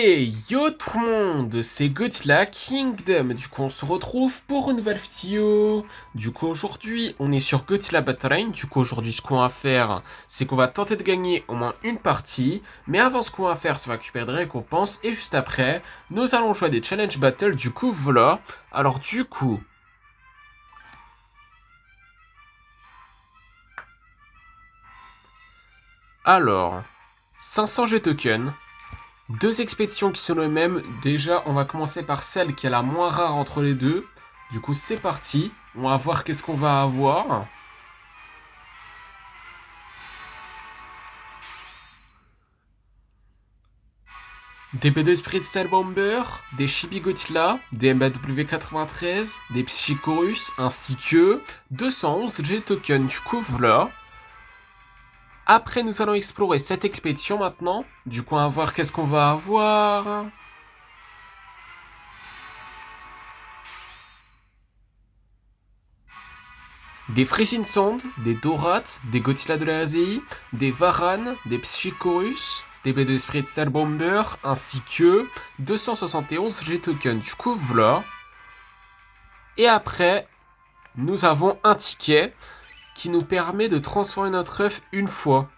Yo tout le monde, c'est Godzilla Kingdom. Du coup, on se retrouve pour une nouvelle vidéo. Du coup, aujourd'hui, on est sur Godzilla Battle Line. Du coup, aujourd'hui, ce qu'on va faire, c'est qu'on va tenter de gagner au moins une partie. Mais avant, ce qu'on va faire, c'est récupérer des récompenses. Et juste après, nous allons jouer à des challenge battles. Du coup, voilà. Alors, du coup, alors, 500 G tokens. Deux expéditions qui sont les mêmes. Déjà, on va commencer par celle qui est la moins rare entre les deux. Du coup, c'est parti. On va voir qu'est-ce qu'on va avoir. Des B2 Spirit Style Bomber, des Chibi Godzilla, des MBW93, des Psychorus, ainsi que 211 G tokens. Du coup, voilà. Après, nous allons explorer cette expédition maintenant. Du coup, on va voir qu'est-ce qu'on va avoir. Des Freezing Sound, des Dorat, des Godzilla de la AZI, des Varan, des Psychorus, des B2 Spirit Style Bomber, ainsi que 271 G tokens. Du coup, voilà. Et après, nous avons un ticket qui nous permet de transformer notre œuf une fois.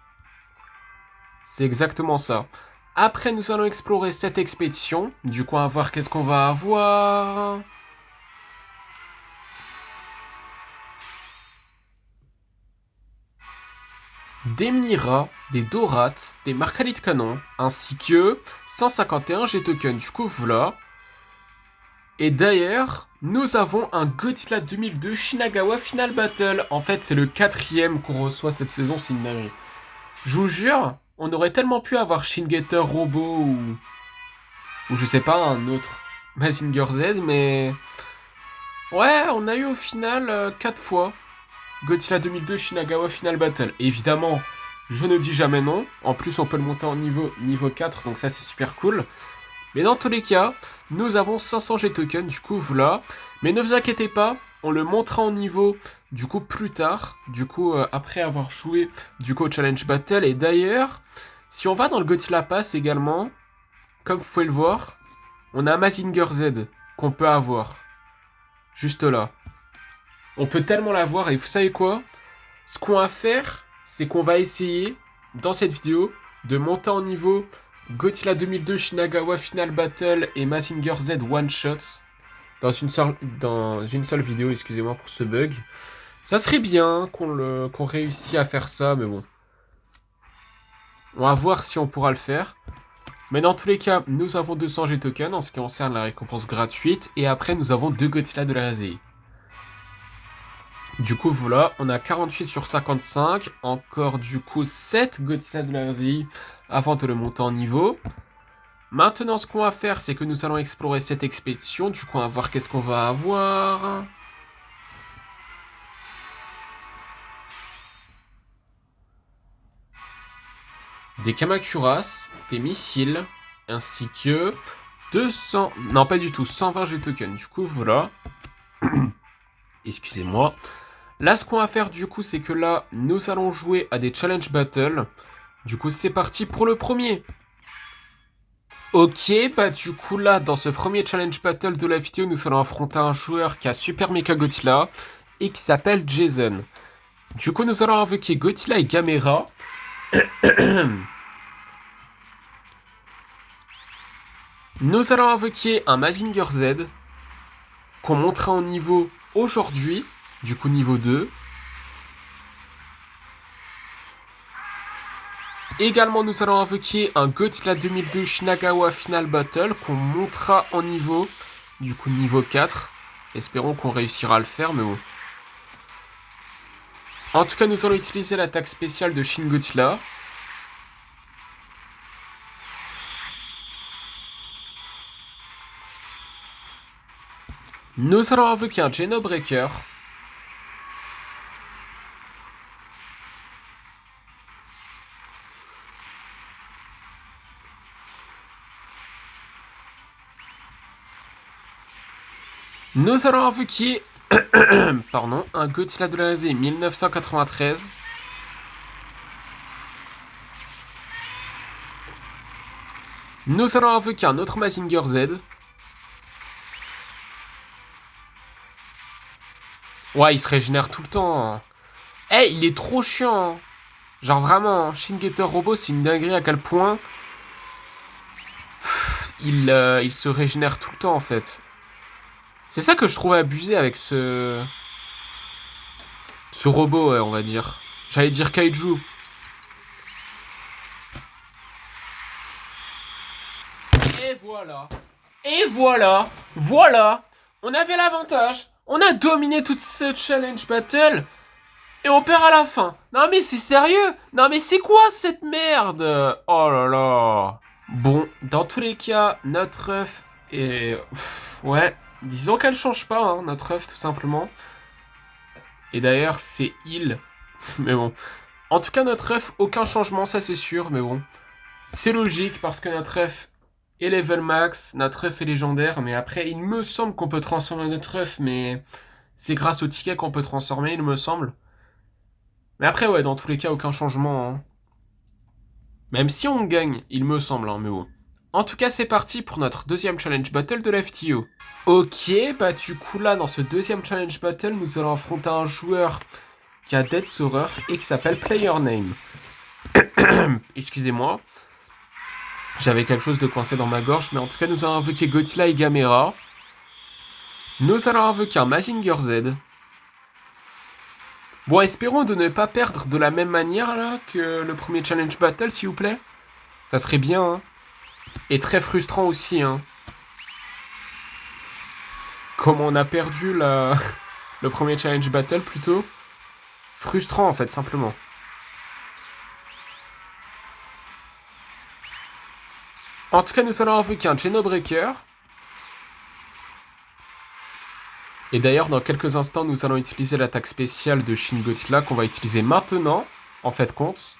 C'est exactement ça. Après, nous allons explorer cette expédition. Du coup, on va voir qu'est-ce qu'on va avoir. Des Mira, des Dorats, des Marcalis de canon, ainsi que 151 G tokens. Du coup, voilà. Et d'ailleurs, nous avons un Godzilla 2002 Shinagawa Final Battle. En fait, c'est le quatrième qu'on reçoit cette saison, c'est une dinguerie. Je vous jure, on aurait tellement pu avoir Shingetter Robo ou je sais pas, un autre Mazinger Z, mais... Ouais, on a eu au final 4 fois Godzilla 2002 Shinagawa Final Battle. Évidemment, je ne dis jamais non. En plus, on peut le monter en niveau 4, donc ça c'est super cool. Mais dans tous les cas, nous avons 500 G tokens, du coup voilà. Mais ne vous inquiétez pas, on le montera en niveau du coup plus tard. Du coup, après avoir joué du coup au Challenge Battle. Et d'ailleurs, si on va dans le Godzilla Pass également, comme vous pouvez le voir, on a Mazinger Z qu'on peut avoir. Juste là. On peut tellement l'avoir et vous savez quoi? Ce qu'on va faire, c'est qu'on va essayer, dans cette vidéo, de monter en niveau Godzilla 2002 Shinagawa Final Battle et Mazinger Z One Shot dans une seule vidéo, excusez-moi pour ce bug. Ça serait bien qu'on réussisse à faire ça, mais bon. On va voir si on pourra le faire. Mais dans tous les cas, nous avons 200 G tokens en ce qui concerne la récompense gratuite. Et après, nous avons 2 Godzilla de la AZI. Du coup, voilà, on a 48 sur 55. Encore du coup 7 Godzilla de la AZI avant de le monter en niveau. Maintenant, ce qu'on va faire, c'est que nous allons explorer cette expédition. Du coup, on va voir qu'est-ce qu'on va avoir. Des Kamakuras, des missiles, ainsi que 200... Non, pas du tout, 120 G tokens. Du coup, voilà. Excusez-moi. Là, ce qu'on va faire, du coup, c'est que là, nous allons jouer à des challenge battles. Du coup, c'est parti pour le premier. Ok, bah du coup, là, dans ce premier challenge battle de la vidéo, nous allons affronter un joueur qui a Super Mecha Godzilla et qui s'appelle Jason. Du coup, nous allons invoquer Godzilla et Gamera. Nous allons invoquer un Mazinger Z qu'on montera en niveau aujourd'hui, du coup niveau 2. Également, nous allons invoquer un Godzilla 2002 Shinagawa Final Battle qu'on montera en niveau, du coup niveau 4. Espérons qu'on réussira à le faire, mais bon. En tout cas, nous allons utiliser l'attaque spéciale de Shin Godzilla. Nous allons invoquer un Genobreaker. Nous allons invoquer pardon, un Godzilla de la AZ 1993. Nous allons invoquer un autre Mazinger Z. Ouais, il se régénère tout le temps. Eh, il est trop chiant. Genre vraiment, Shin Getter Robot, c'est une dinguerie à quel point il se régénère tout le temps en fait. C'est ça que je trouve abusé avec ce robot, ouais, on va dire. J'allais dire Kaiju. Et voilà. Et voilà. Voilà. On avait l'avantage. On a dominé toute cette challenge battle. Et on perd à la fin. Non mais c'est sérieux. Non mais c'est quoi cette merde? Oh là là. Bon, dans tous les cas, notre œuf est... ouais, disons qu'elle change pas, hein, notre œuf, tout simplement. Et d'ailleurs, c'est il. Mais bon. En tout cas, notre œuf, aucun changement, ça c'est sûr, mais bon. C'est logique, parce que notre œuf est level max, notre œuf est légendaire, mais après, il me semble qu'on peut transformer notre œuf, mais c'est grâce au ticket qu'on peut transformer, il me semble. Mais après, ouais, dans tous les cas, aucun changement, hein. Même si on gagne, il me semble, hein, mais bon. En tout cas, c'est parti pour notre deuxième challenge battle de la FTO. Ok, bah du coup là, dans ce deuxième challenge battle, nous allons affronter un joueur qui a Death's Horror et qui s'appelle Player Name. Excusez-moi, j'avais quelque chose de coincé dans ma gorge, mais en tout cas, nous allons invoquer Godzilla et Gamera. Nous allons invoquer un Mazinger Z. Bon, espérons de ne pas perdre de la même manière là que le premier challenge battle, s'il vous plaît. Ça serait bien, hein. Et très frustrant aussi, hein. Comme on a perdu le premier challenge battle plutôt. Frustrant en fait, simplement. En tout cas, nous allons invoquer un Genobreaker. Et d'ailleurs, dans quelques instants, nous allons utiliser l'attaque spéciale de Shin Godzilla qu'on va utiliser maintenant, en fait compte.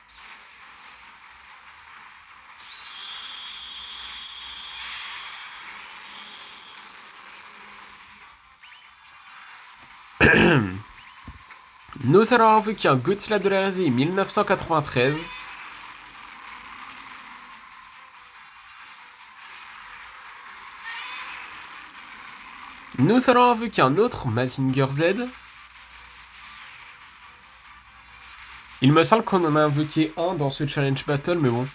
Nous allons invoquer un Godzilla de la RZ 1993. Nous allons invoquer un autre Mazinger Z. Il me semble qu'on en a invoqué un dans ce challenge battle, mais bon.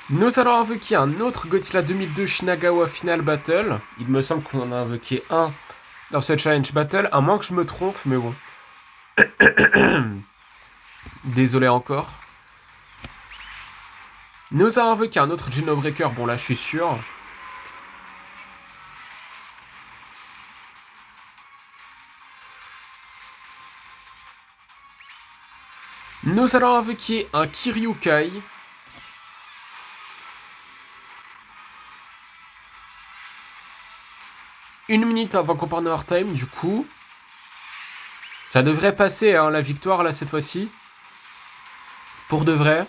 Nous allons invoquer un autre Godzilla 2002 Shinagawa Final Battle. Il me semble qu'on en a invoqué un dans ce challenge battle, à moins que je me trompe, mais bon. Désolé encore. Nous allons invoquer un autre Genobreaker, bon là je suis sûr. Nous allons invoquer un Kiryukai. Une minute avant qu'on parte overtime, du coup. Ça devrait passer, hein, la victoire, là, cette fois-ci. Pour de vrai.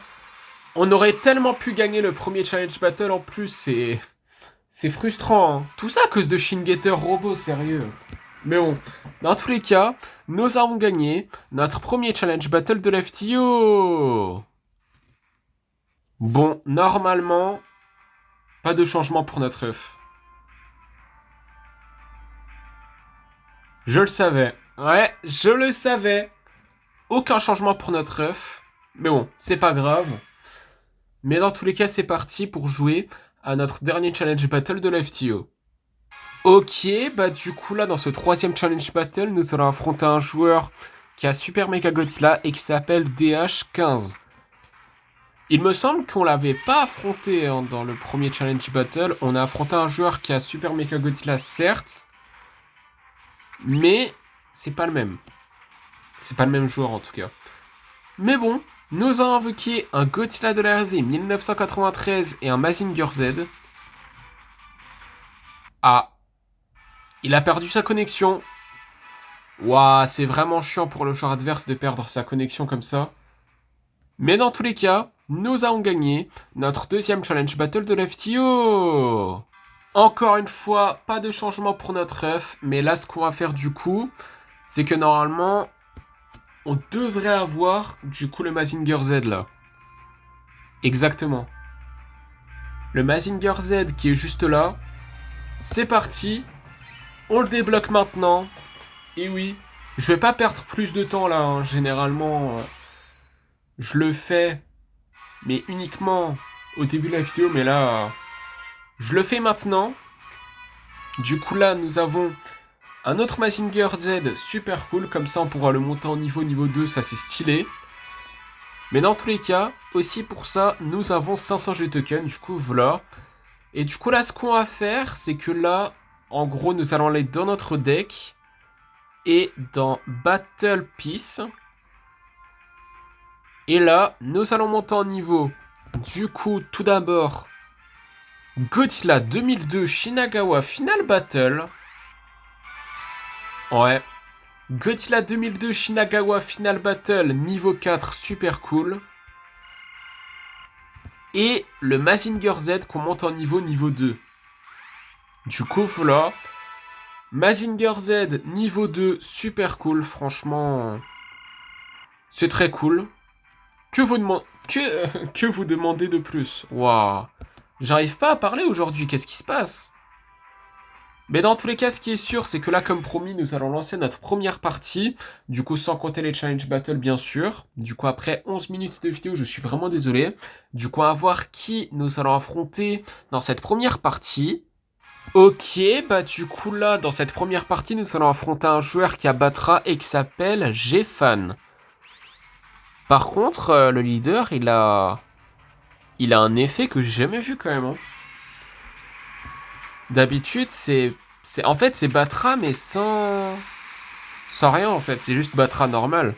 On aurait tellement pu gagner le premier challenge battle, en plus, c'est frustrant, hein. Tout ça à cause de Shin Getter Robot, sérieux. Mais bon, dans tous les cas, nous avons gagné notre premier challenge battle de l'FTO. Bon, normalement, pas de changement pour notre œuf. Je le savais. Ouais, je le savais. Aucun changement pour notre œuf. Mais bon, c'est pas grave. Mais dans tous les cas, c'est parti pour jouer à notre dernier challenge battle de l'FTO. Ok, bah du coup là, dans ce troisième challenge battle, nous allons affronter un joueur qui a Super Mega Godzilla et qui s'appelle DH15. Il me semble qu'on l'avait pas affronté, hein, dans le premier challenge battle. On a affronté un joueur qui a Super Mega Godzilla, certes. Mais c'est pas le même. C'est pas le même joueur en tout cas. Mais bon, nous avons invoqué un Godzilla de la RZ 1993 et un Mazinger Z. Ah, il a perdu sa connexion. Ouah, c'est vraiment chiant pour le joueur adverse de perdre sa connexion comme ça. Mais dans tous les cas, nous avons gagné notre deuxième challenge battle de l'FTO. Encore une fois, pas de changement pour notre œuf, mais là ce qu'on va faire du coup, c'est que normalement, on devrait avoir du coup le Mazinger Z là. Exactement. Le Mazinger Z qui est juste là. C'est parti. On le débloque maintenant. Et oui, je vais pas perdre plus de temps là. Hein. Généralement, je le fais, mais uniquement au début de la vidéo. Mais là, je le fais maintenant. Du coup là, nous avons un autre Mazinger Z super cool. Comme ça, on pourra le monter en niveau 2. Ça, c'est stylé. Mais dans tous les cas, aussi pour ça, nous avons 500 G tokens. Du coup, voilà. Et du coup, là, ce qu'on va faire, c'est que là, en gros, nous allons aller dans notre deck. Et dans Battle Piece. Et là, nous allons monter en niveau. Du coup, tout d'abord, Godzilla 2002 Shinagawa Final Battle. Ouais. Godzilla 2002 Shinagawa Final Battle niveau 4, super cool. Et le Mazinger Z qu'on monte en niveau 2. Du coup, voilà. Mazinger Z niveau 2, super cool, franchement. C'est très cool. Que vous demandez de plus? Waouh. J'arrive pas à parler aujourd'hui, qu'est-ce qui se passe? Mais dans tous les cas, ce qui est sûr, c'est que là, comme promis, nous allons lancer notre première partie. Du coup, sans compter les challenge battles, bien sûr. Du coup, après 11 minutes de vidéo, je suis vraiment désolé. Du coup, à voir qui nous allons affronter dans cette première partie. Ok, bah du coup là, dans cette première partie, nous allons affronter un joueur qui abattra et qui s'appelle Gefan. Par contre, le leader, il a un effet que j'ai jamais vu quand même. Hein. D'habitude, en fait, c'est Batra, mais sans rien en fait. C'est juste Batra normal.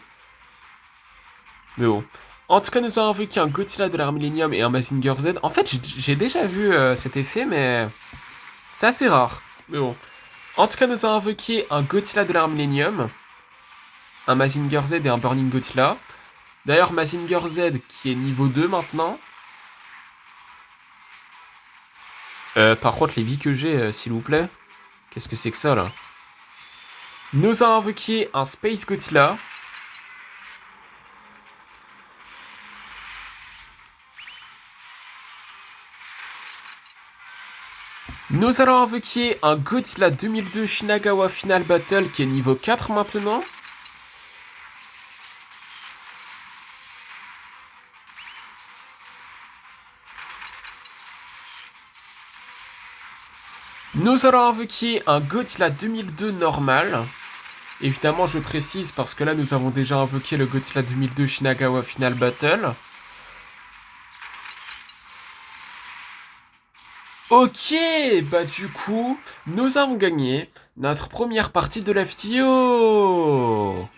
Mais bon. En tout cas, nous avons invoqué un Godzilla de l'ère Millennium et un Mazinger Z. En fait, j'ai déjà vu cet effet, mais c'est assez rare. Mais bon. En tout cas, nous avons invoqué un Godzilla de l'ère Millennium, un Mazinger Z et un Burning Godzilla. D'ailleurs, Mazinger Z qui est niveau 2 maintenant. Par contre, les vies que j'ai, s'il vous plaît. Qu'est-ce que c'est que ça, là? Nous avons invoqué un Space Godzilla. Nous allons invoquer un Godzilla 2002 Shinagawa Final Battle qui est niveau 4 maintenant. Nous allons invoquer un Godzilla 2002 normal. Évidemment, je précise parce que là, nous avons déjà invoqué le Godzilla 2002 Shinagawa Final Battle. Ok, bah du coup, nous avons gagné notre première partie de la vidéo.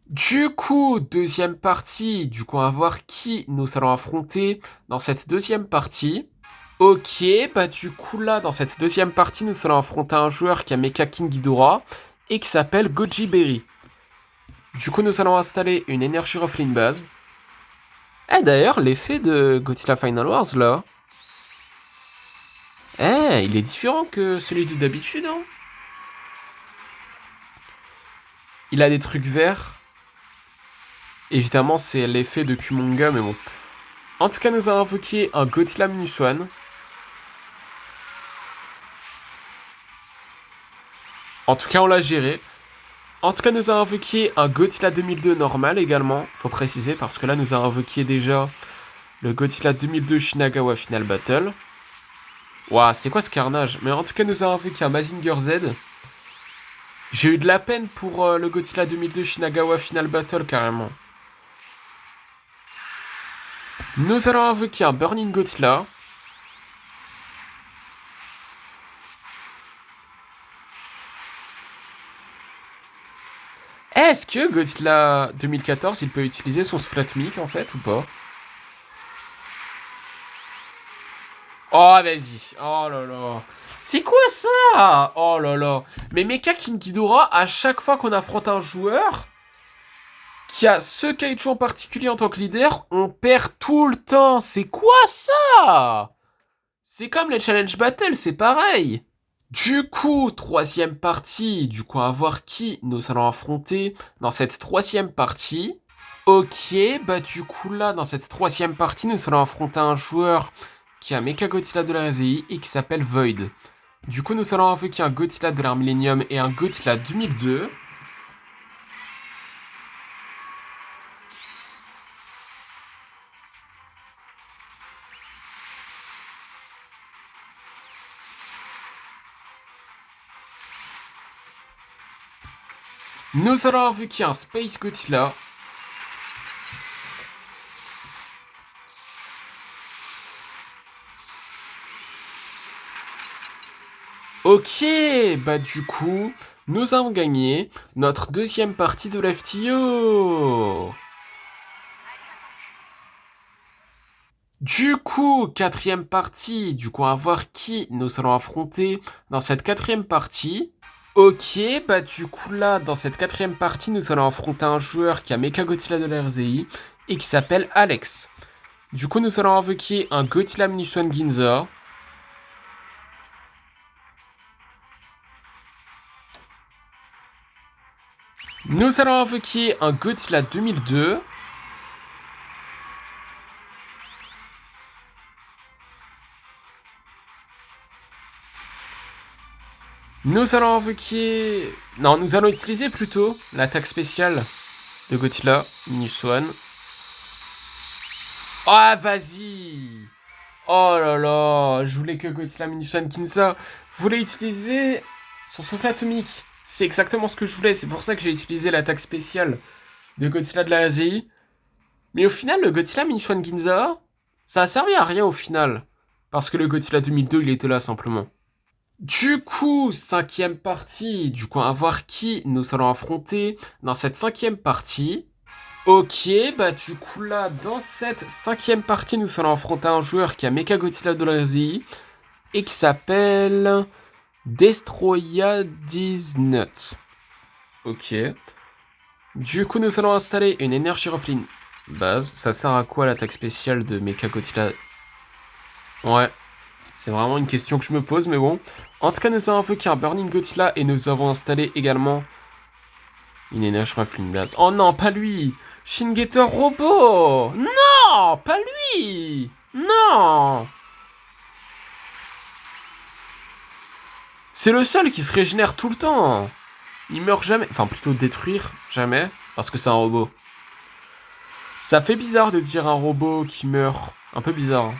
Du coup, deuxième partie, du coup, on va voir qui nous allons affronter dans cette deuxième partie. Ok, bah du coup là, dans cette deuxième partie, nous allons affronter un joueur qui a Mecha King Ghidorah et qui s'appelle Goji Berry. Du coup, nous allons installer une Energy Ruffling base. Eh d'ailleurs, l'effet de Godzilla Final Wars là, il est différent que celui d'habitude, hein. Il a des trucs verts. Évidemment, c'est l'effet de Kumonga, mais bon. En tout cas, nous avons invoqué un Godzilla Minus One. En tout cas, on l'a géré. En tout cas, nous avons invoqué un Godzilla 2002 normal également. Faut préciser, parce que là, nous avons invoqué déjà le Godzilla 2002 Shinagawa Final Battle. Ouah, c'est quoi ce carnage? Mais en tout cas, nous avons invoqué un Mazinger Z. J'ai eu de la peine pour le Godzilla 2002 Shinagawa Final Battle, carrément. Nous allons invoquer un Burning Godzilla. Est-ce que Godzilla 2014, il peut utiliser son Splatmic en fait ou pas? Oh vas-y, oh là là. C'est quoi ça? Oh là là. Mais Mecha King Ghidorah, à chaque fois qu'on affronte un joueur qui a ce kaiju en particulier en tant que leader, on perd tout le temps. C'est quoi ça? C'est comme les challenge battles, c'est pareil. Du coup, troisième partie, du coup, à voir qui nous allons affronter dans cette troisième partie. Ok, bah du coup là, dans cette troisième partie, nous allons affronter un joueur qui a Mechagodzilla de la RZI et qui s'appelle Void. Du coup, nous allons invoquer un Godzilla de l'ère Millennium et un Godzilla 2002. Nous allons invoquer un Space Godzilla. Ok, bah du coup, nous avons gagné notre deuxième partie de l'FTO. Du coup, quatrième partie, du coup, on va voir qui nous allons affronter dans cette quatrième partie. Ok, bah du coup là, dans cette quatrième partie, nous allons affronter un joueur qui a Mechagodzilla de la RZI et qui s'appelle Alex. Du coup, nous allons invoquer un Godzilla Minus One Ginza. Nous allons invoquer un Godzilla 2002. Nous allons invoquer... Non, nous allons utiliser plutôt l'attaque spéciale de Godzilla Minus One. Ah, vas-y! Oh là là, je voulais que Godzilla Minus One Ginza voulait utiliser son souffle atomique. C'est exactement ce que je voulais, c'est pour ça que j'ai utilisé l'attaque spéciale de Godzilla de la ASI. Mais au final, le Godzilla Minus One Ginza, ça a servi à rien au final. Parce que le Godzilla 2002, il était là simplement. Du coup, cinquième partie. Du coup, on va voir qui nous allons affronter dans cette cinquième partie. Ok, bah du coup là, dans cette cinquième partie, nous allons affronter un joueur qui a Mechagodzilla de la RZI et qui s'appelle Destroya Disnut. Ok. Du coup, nous allons installer une énergie Roflin base. Ça sert à quoi l'attaque spéciale de Mechagodzilla? Ouais, c'est vraiment une question que je me pose, mais bon. En tout cas, nous avons invoqué un Burning Godzilla et nous avons installé également une énergie Roflin base. Oh non, pas lui! Shingeter Robot! Non, pas lui! Non! C'est le seul qui se régénère tout le temps. Il meurt jamais. Enfin, plutôt détruire jamais. Parce que c'est un robot. Ça fait bizarre de dire un robot qui meurt. Un peu bizarre.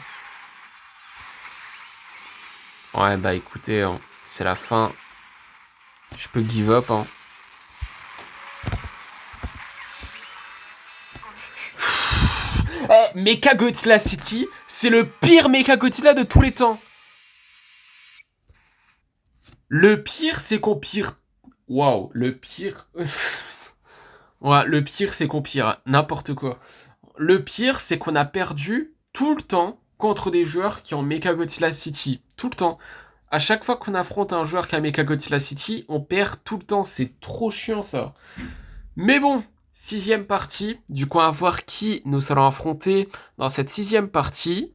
Ouais, bah écoutez, hein, c'est la fin. Je peux give up. Hein. Eh, Mechagodzilla City, c'est le pire Mechagodzilla de tous les temps. Le pire, c'est qu'on pire. Waouh, le pire. Ouais, le pire, c'est qu'on pire. N'importe quoi. Le pire, c'est qu'on a perdu tout le temps contre des joueurs qui ont Mechagodzilla City. Tout le temps. À chaque fois qu'on affronte un joueur qui a Mechagodzilla City, on perd tout le temps. C'est trop chiant ça. Mais bon, sixième partie. Du coup, on va voir qui nous allons affronter dans cette sixième partie.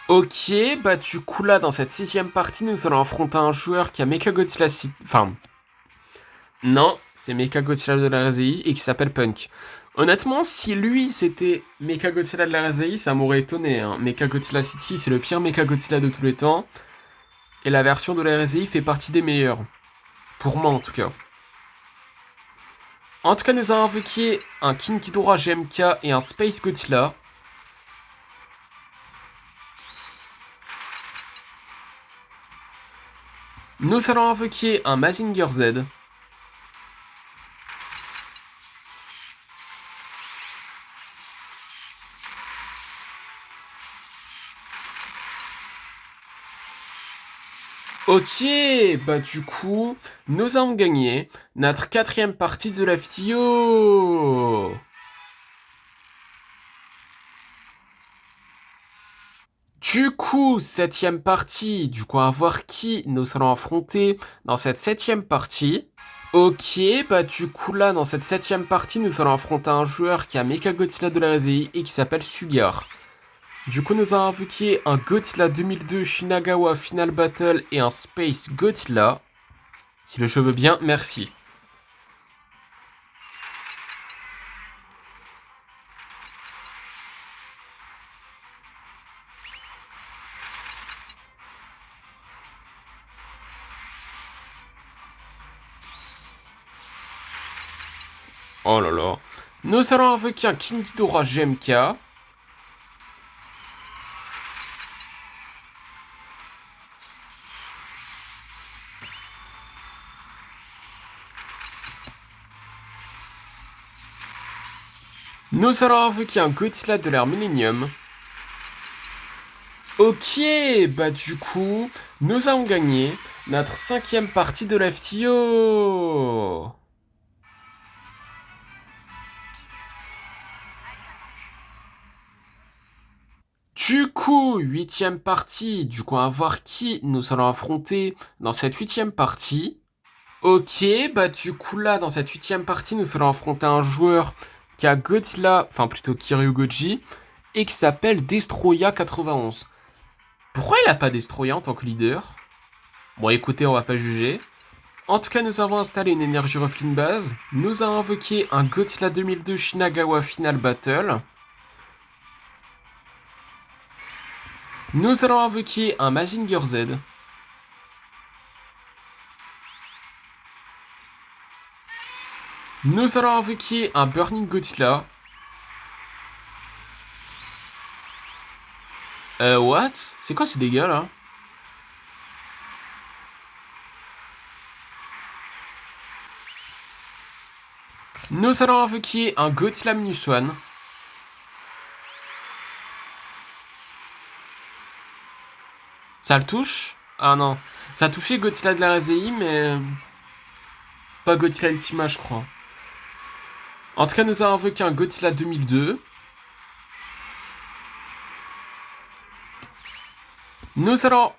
Ok, bah du coup là, dans cette sixième partie, nous allons affronter un joueur qui a Mechagodzilla City... Enfin, non, c'est Mechagodzilla de la RZI et qui s'appelle Punk. Honnêtement, si lui c'était Mechagodzilla de la RZI, ça m'aurait étonné. Hein. Mechagodzilla City, c'est le pire Mechagodzilla de tous les temps. Et la version de la RZI fait partie des meilleures. Pour moi en tout cas. En tout cas, nous avons invoqué un King Ghidorah GMK et un Space Godzilla. Nous allons invoquer un Mazinger Z. Ok, bah du coup, nous avons gagné notre quatrième partie de la FTO. Du coup, septième partie, du coup, on va voir qui nous allons affronter dans cette septième partie. Ok, bah du coup là, dans cette septième partie, nous allons affronter un joueur qui a Mechagodzilla de la RZI et qui s'appelle Sugar. Du coup, nous avons invoqué un Godzilla 2002 Shinagawa Final Battle et un Space Godzilla. Si le jeu veut bien, merci. Oh là là. Nous allons invoquer un King Ghidorah GMK. Nous allons invoquer un Godzilla de l'ère Millennium. Ok, bah du coup, nous avons gagné notre 5e partie de l'FTO. Du coup, 8e partie, du coup, on va voir qui nous allons affronter dans cette 8e partie. Ok, bah du coup là, dans cette 8e partie, nous allons affronter un joueur qui a Godzilla, enfin plutôt Kiryu Goji, et qui s'appelle Destroya91. Pourquoi il a pas Destroya en tant que leader? Bon écoutez, on va pas juger. En tout cas, nous avons installé une énergie refline base. Nous avons invoqué un Godzilla 2002 Shinagawa Final Battle. Nous allons invoquer un Mazinger Z. Nous allons invoquer un Burning Godzilla. What? C'est quoi ces dégâts là? Nous allons invoquer un Godzilla Minus One. Ça le touche? Ah non. Ça a touché Godzilla de la RZI, mais pas Godzilla Ultima, je crois. En tout cas, nous avons invoqué un Godzilla 2002. Nous allons...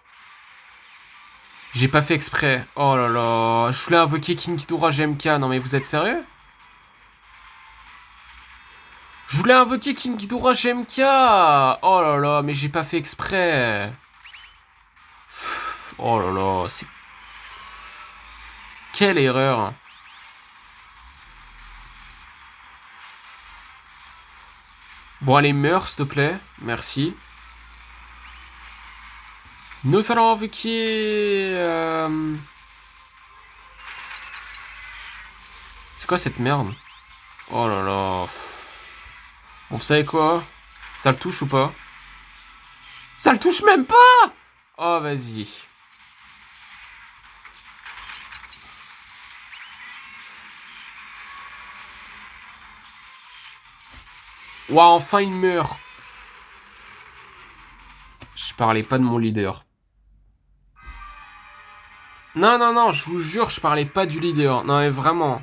J'ai pas fait exprès. Oh là là. Je voulais invoquer King Ghidorah GMK. Non mais vous êtes sérieux? Je voulais invoquer King Ghidorah GMK. Oh là là, mais j'ai pas fait exprès. Oh là là, c'est... Quelle erreur. Bon, allez, meurs, s'il te plaît. Merci. Nous allons invoquer... C'est quoi cette merde? Oh là là. Bon, vous savez quoi? Ça le touche ou pas? Ça le touche même pas! Oh, vas-y. Ouah, enfin il meurt. Je parlais pas de mon leader. Non, non, non, je vous jure, je parlais pas du leader. Non, mais vraiment.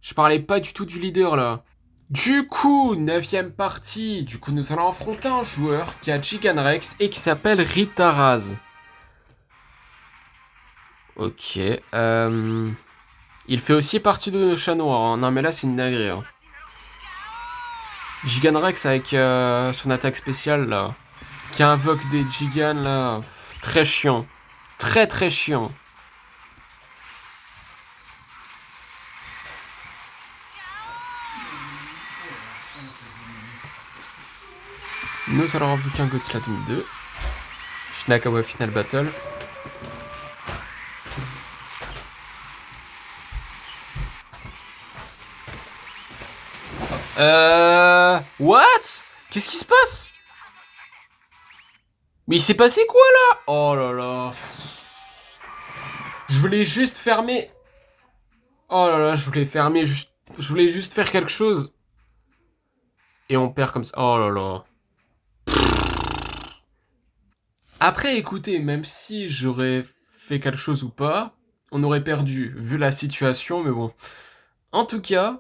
Je parlais pas du tout du leader, là. Du coup, 9e partie. Du coup, nous allons affronter un joueur qui a Giganrex et qui s'appelle Ritaraz. Ok. Il fait aussi partie de Chat Noir. Hein. Non, mais là, c'est une dinguerie. Hein. Giganrex avec son attaque spéciale, là. Qui invoque des Gigan, là. Très chiant. Très, très chiant. Nous allons invoquer un Godzilla 2002. Shinagawa Final Battle. What? Qu'est-ce qui se passe? Mais il s'est passé quoi là? Oh là là. Je voulais juste fermer. Oh là là, je voulais fermer. Je voulais juste faire quelque chose. Et on perd comme ça. Oh là là. Après, écoutez, même si j'aurais fait quelque chose ou pas, on aurait perdu, vu la situation, mais bon. En tout cas,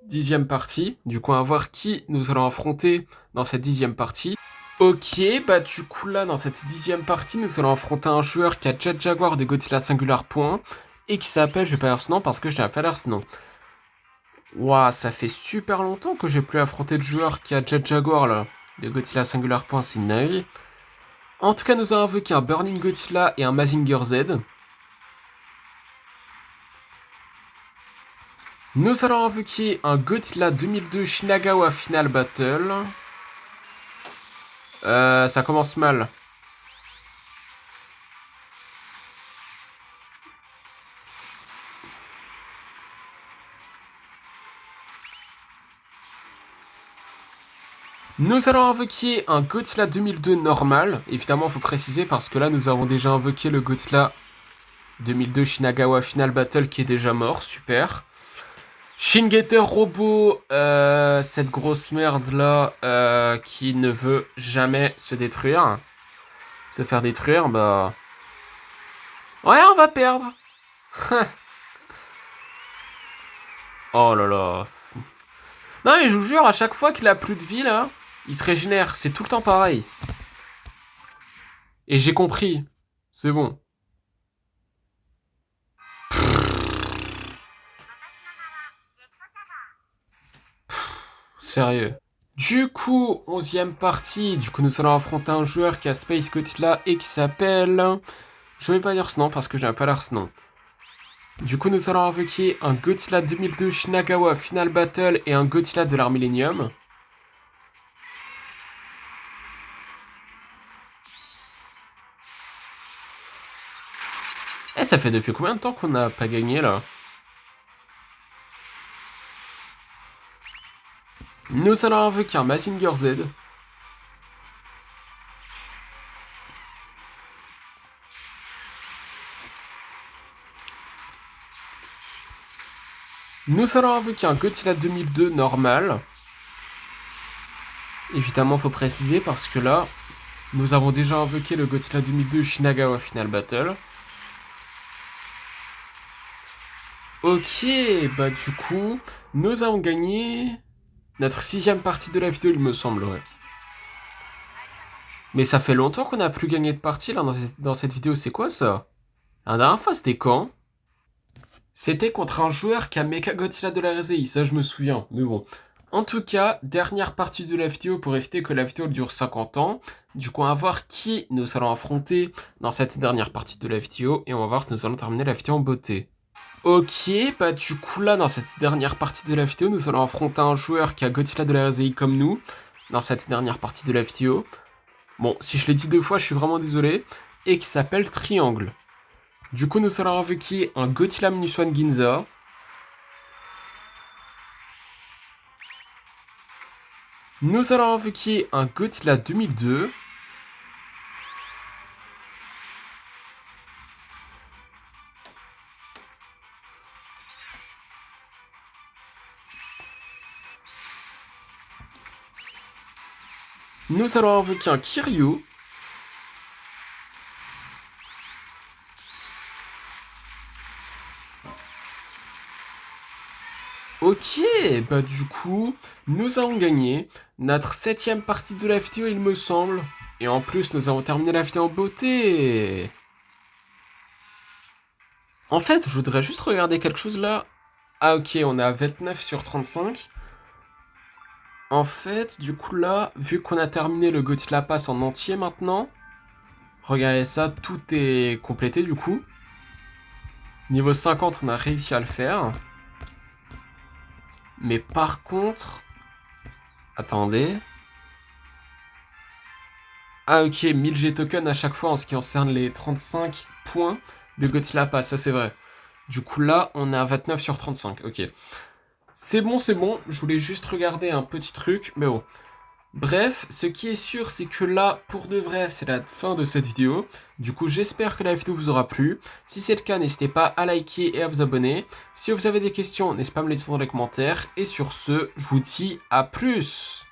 10e partie. Du coup, on va voir qui nous allons affronter dans cette 10e partie. Ok, bah du coup là, dans cette 10e partie, nous allons affronter un joueur qui a Jet Jaguar de Godzilla Singular Point, et qui s'appelle, je vais pas dire ce nom parce que je n'ai pas l'air ce nom. Ouah, ça fait super longtemps que j'ai plus affronté de joueur qui a Jet Jaguar là, de Godzilla Singular Point, c'est une dinguerie. En tout cas, nous avons invoqué un Burning Godzilla et un Mazinger Z. Nous allons invoquer un Godzilla 2002 Shinagawa Final Battle. Ça commence mal. Nous allons invoquer un Godzilla 2002 normal. Évidemment, il faut préciser parce que là, nous avons déjà invoqué le Godzilla 2002 Shinagawa Final Battle qui est déjà mort. Super. Shingeter Robot, cette grosse merde là, qui ne veut jamais se détruire. Se faire détruire, bah... Ouais, on va perdre. Oh là là. Non mais je vous jure, à chaque fois qu'il a plus de vie là, il se régénère. C'est tout le temps pareil. Et j'ai compris. C'est bon. Sérieux. Du coup, 11e partie. Du coup, nous allons affronter un joueur qui a Space Godzilla et qui s'appelle... Je vais pas dire ce nom parce que j'ai pas l'air ce nom. Du coup, nous allons invoquer un Godzilla 2002 Shinagawa Final Battle et un Godzilla de l'Art Millennium. Eh, ça fait depuis combien de temps qu'on n'a pas gagné là? Nous allons invoquer un Mazinger Z. Nous allons invoquer un Godzilla 2002 normal. Évidemment, faut préciser parce que là, nous avons déjà invoqué le Godzilla 2002 Shinagawa Final Battle. Ok, bah du coup, nous avons gagné notre 6e partie de la vidéo, il me semble, ouais. Mais ça fait longtemps qu'on n'a plus gagné de partie là dans cette vidéo, c'est quoi ça? La dernière fois, c'était quand? C'était contre un joueur qui a Mecha Godzilla de la RZI, ça je me souviens, mais bon. En tout cas, dernière partie de la vidéo pour éviter que la vidéo dure 50 ans. Du coup, on va voir qui nous allons affronter dans cette dernière partie de la vidéo et on va voir si nous allons terminer la vidéo en beauté. Ok, bah du coup là, dans cette dernière partie de la vidéo, nous allons affronter un joueur qui a Godzilla de la RZI comme nous, dans cette dernière partie de la vidéo. Bon, si je l'ai dit 2 fois, je suis vraiment désolé. Et qui s'appelle Triangle. Du coup, nous allons invoquer un Godzilla Minus One Ginza. Nous allons invoquer un Godzilla 2002. Nous allons invoquer un Kiryu. Ok, bah du coup, nous avons gagné notre 7e partie de la vidéo, il me semble. Et en plus, nous avons terminé la vidéo en beauté. En fait, je voudrais juste regarder quelque chose là. Ah ok, on est à 29 sur 35. En fait, du coup là, vu qu'on a terminé le Godzilla Pass en entier maintenant, regardez ça, tout est complété du coup. Niveau 50, on a réussi à le faire. Mais par contre... Attendez. Ah ok, 1000 G-tokens à chaque fois en ce qui concerne les 35 points de Godzilla Pass, ça c'est vrai. Du coup là, on est à 29 sur 35, ok. C'est bon, je voulais juste regarder un petit truc, mais bon. Bref, ce qui est sûr, c'est que là, pour de vrai, c'est la fin de cette vidéo. Du coup, j'espère que la vidéo vous aura plu. Si c'est le cas, n'hésitez pas à liker et à vous abonner. Si vous avez des questions, n'hésitez pas à me les laisser dans les commentaires. Et sur ce, je vous dis à plus!